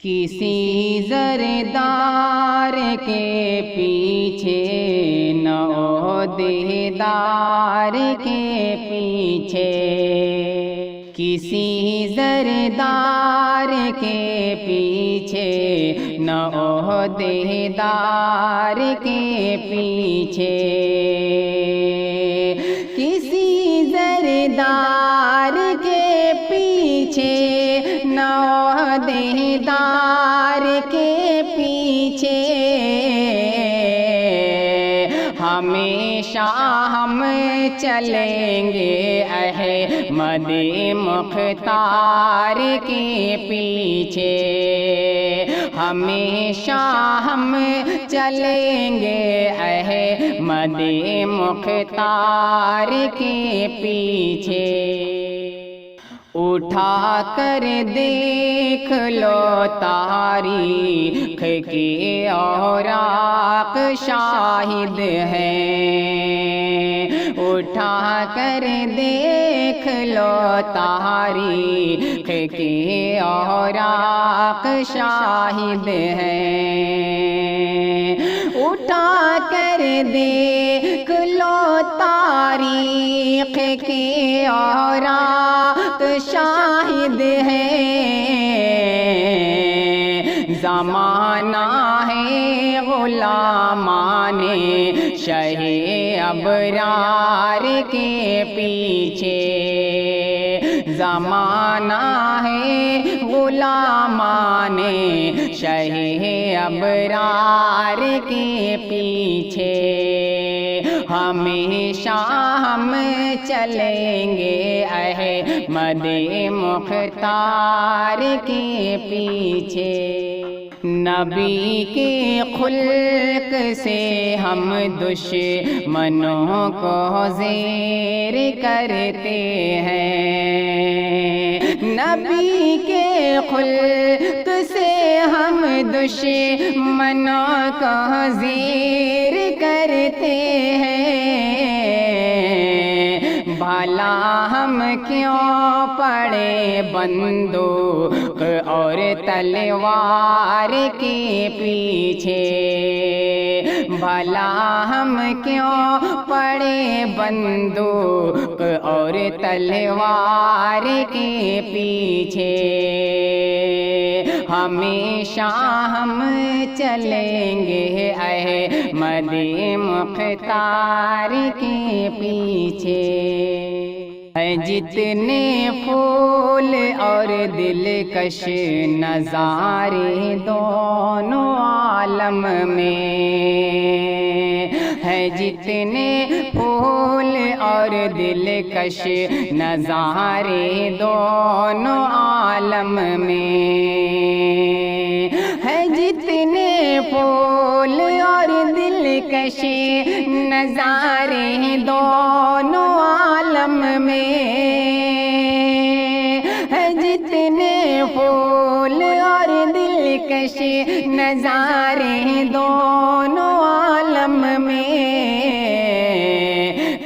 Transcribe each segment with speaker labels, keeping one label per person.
Speaker 1: کسی زردار کے پیچھے نہ عہدیدار کے پیچھے، کسی زردار کے پیچھے نہ عہدیدار کے پیچھے، کسی زردار کے پیچھے نہ عہدیدار کے پیچھے، ہمیشہ ہم چلیں گے احمد مختار کے پیچھے، ہمیشہ ہم چلیں گے احمد مختار کے پیچھے۔ اٹھا کر دیکھ لو تاریخ کے اوراق شاہد ہیں، اٹھا کر دیکھ لو تاریخ کے اوراق شاہد ہیں، اٹھا کر دیکھ لو تاریخ کے اوراق شاہد ہیں، زمانہ ہے غلامان شہ ابرار کے پیچھے، زمانہ ہے غلامان شہ ابرار کے پیچھے، ہمیشہ ہم چلیں گے احمد مختار کے پیچھے۔ نبی کے خلق سے ہم دشمنوں کو زیر کرتے ہیں، نبی کے خلق سے ہم دشمنوں کو زیر کرتے ہیں، بھلا ہم کیوں پڑے بندوق اور تلوار کے پیچھے، بھلا ہم کیوں پڑے بندوق اور تلوار کے پیچھے، ہمیشہ ہم چلیں گے احمد مختار کے پیچھے۔ جتنے پھول اور دلکش نظارے دونوں عالم میں ہے، جتنے پھول اور دلکش نظارے دونوں عالم میں ہے، جتنے پھول اور دلکش نظارے دونوں عالم میں ہے، جتنے پھول اور دلکش نظارے دونوں عالم میں،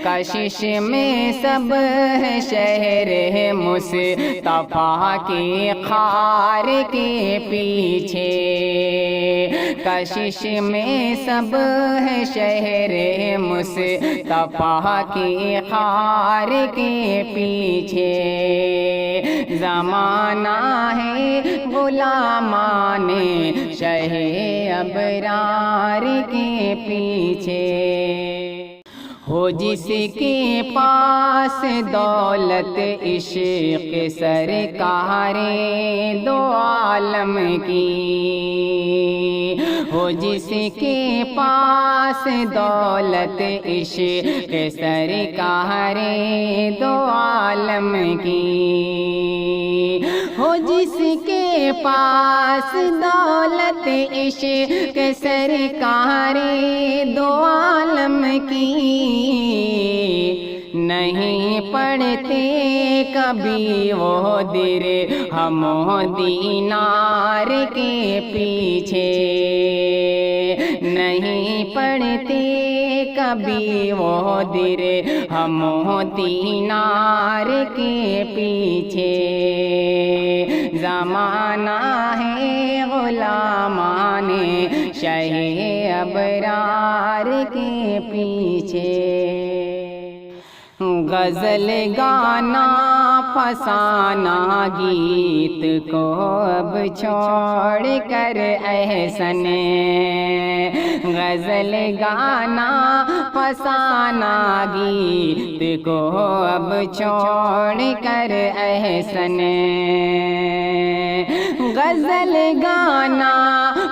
Speaker 1: کشش میں سب ہے شہر مصطفیٰ کے خار کے پیچھے، کشش میں سب ہے شہر مصطفیٰ کے خار کے پیچھے، زمانہ ہے غلامان شہ ابرار کے پیچھے، ہو جس کے پاس دولت عشق سرکار دو عالم کی، ہو جس کے پاس دولت عشق سرکار دو عالم کی، ہو جس کے پاس دولت عشق سرکار دو عالم کی، نہیں پڑھتے کبھی وہ درہم و دینار کے پیچھے، نہیں پڑھتے کبھی وہ درہم و دینار کے پیچھے، زمانہ ہے شہ ابرار کے پیچھے غزل گانا فسانہ گیت کو اب چھوڑ کر احسن غزل گانا فسانہ گیت کو اب چھوڑ کر احسن غزل گانا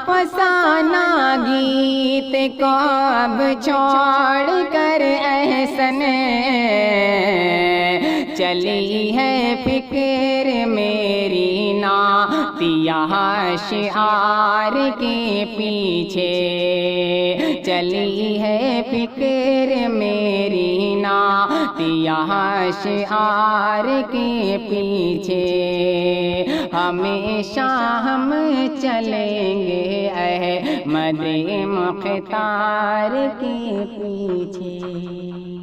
Speaker 1: فسانہ گیت کو اب چھوڑ کر احسن چلی ہے فکر میری نعتیہ شعار کے پیچھے چلی ہے فکر میری نعتیہ شعار کے پیچھے ہمیشہ ہم چلیں گے احمد مختار کے پیچھے